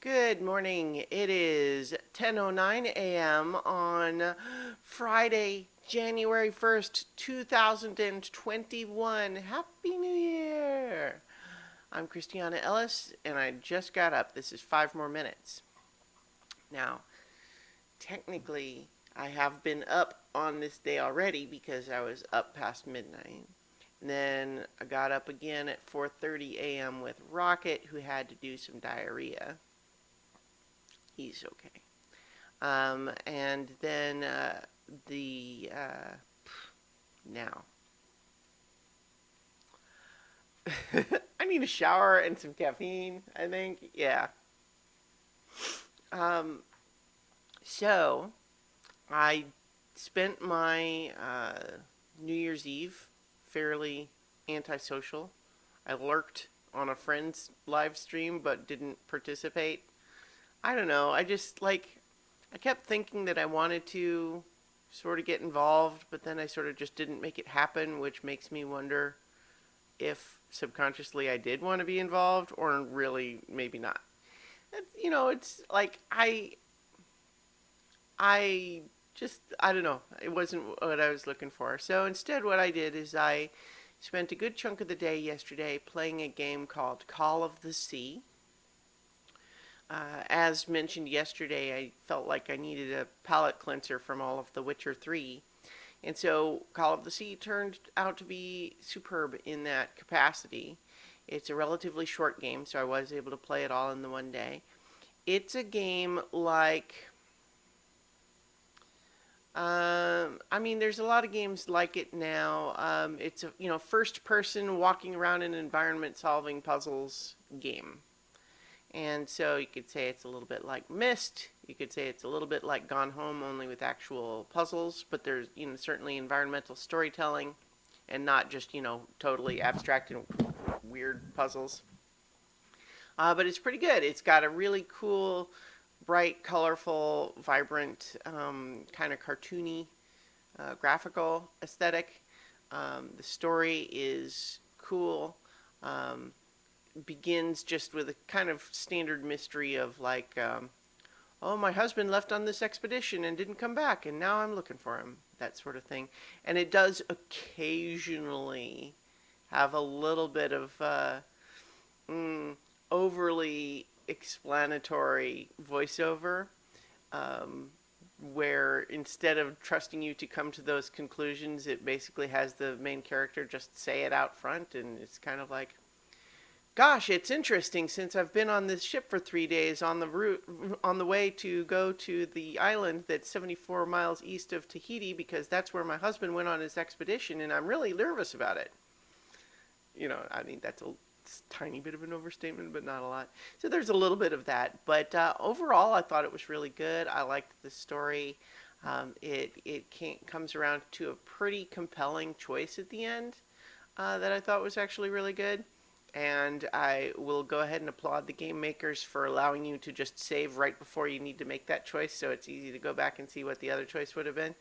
Good morning. It is 10:09 a.m. on Friday, January 1st, 2021. Happy New Year. I'm Christiana Ellis and I just got up. This is 5 more minutes. Now, technically, I have been up on this day already because I was up past midnight. And then I got up again at 4:30 a.m. with Rocket, who had to do some diarrhea. He's okay. And then the now I need a shower and some caffeine. I think, yeah. Um, so I spent my New Year's Eve fairly antisocial. I lurked on a friend's live stream but didn't participate. I don't know. I kept thinking that I wanted to sort of get involved, but then I sort of just didn't make it happen, which makes me wonder if subconsciously I did want to be involved or really maybe not. It's like I I don't know. It wasn't what I was looking for. So instead what I did is I spent a good chunk of the day yesterday playing a game called Call of the Sea. As mentioned yesterday, I felt like I needed a palate cleanser from all of The Witcher 3. And so Call of the Sea turned out to be superb in that capacity. It's a relatively short game, so I was able to play it all in the one day. It's a game like. There's a lot of games like it now. It's a first person walking around in an environment solving puzzles game. And so you could say it's a little bit like Myst. You could say it's a little bit like Gone Home, only with actual puzzles. But there's certainly environmental storytelling, and not just totally abstract and weird puzzles. But it's pretty good. It's got a really cool, bright, colorful, vibrant, kind of cartoony, graphical aesthetic. The story is cool. Begins just with a kind of standard mystery of like, oh, my husband left on this expedition and didn't come back, and now I'm looking for him, that sort of thing. And it does occasionally have a little bit of overly explanatory voiceover, um, where instead of trusting you to come to those conclusions, it basically has the main character just say it out front, and it's kind of like, gosh, it's interesting since I've been on this ship for 3 days on the route on the way to go to the island that's 74 miles east of Tahiti because that's where my husband went on his expedition, and I'm really nervous about it. That's a tiny bit of an overstatement, but not a lot. So there's a little bit of that, but overall, I thought it was really good. I liked the story. It comes around to a pretty compelling choice at the end that I thought was actually really good. And I will go ahead and applaud the game makers for allowing you to just save right before you need to make that choice, so it's easy to go back and see what the other choice would have been.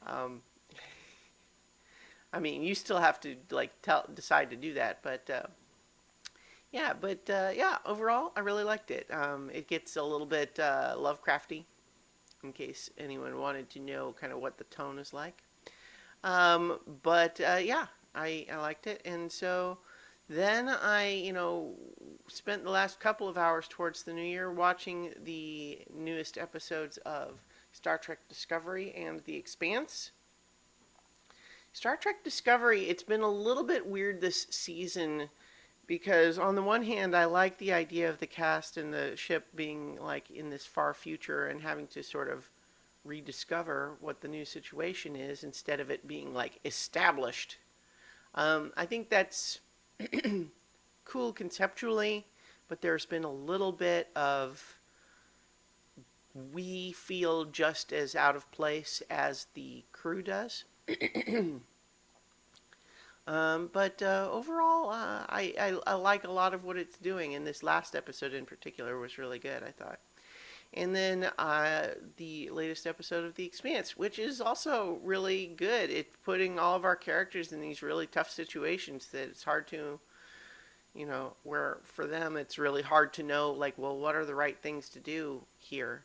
Um, you still have to decide to do that, but yeah. Overall, I really liked it. It gets a little bit Lovecrafty, in case anyone wanted to know kind of what the tone is like. Yeah, I liked it, and so. Then I, spent the last couple of hours towards the new year watching the newest episodes of Star Trek Discovery and The Expanse. Star Trek Discovery, it's been a little bit weird this season because on the one hand, I like the idea of the cast and the ship being like in this far future and having to sort of rediscover what the new situation is instead of it being like established. I think that's cool conceptually, but there's been a little bit of we feel just as out of place as the crew does. But overall, I like a lot of what it's doing, and this last episode in particular was really good, I thought. And then the latest episode of The Expanse, which is also really good. It's putting all of our characters in these really tough situations that it's hard to, where for them it's really hard to know, like, well, what are the right things to do here?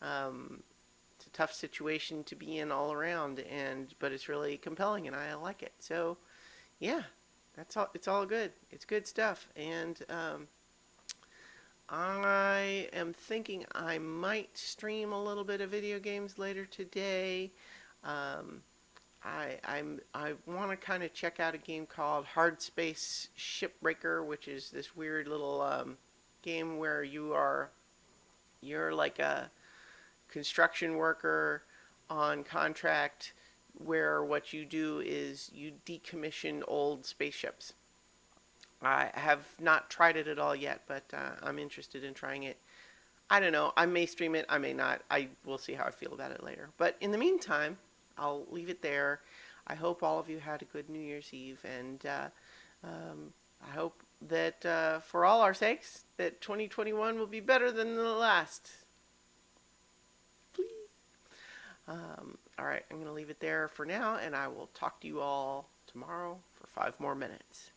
It's a tough situation to be in all around, but it's really compelling, and I like it. So, yeah, that's all. It's all good. It's good stuff, and I am thinking I might stream a little bit of video games later today. Um, I want to kind of check out a game called Hard Space Shipbreaker, which is this weird little game where you're like a construction worker on contract, where what you do is you decommission old spaceships. I have not tried it at all yet, but I'm interested in trying it. I don't know. I may stream it. I may not. I will see how I feel about it later. But in the meantime, I'll leave it there. I hope all of you had a good New Year's Eve, and I hope that for all our sakes, that 2021 will be better than the last. Please. All right, I'm going to leave it there for now, and I will talk to you all tomorrow for 5 more minutes.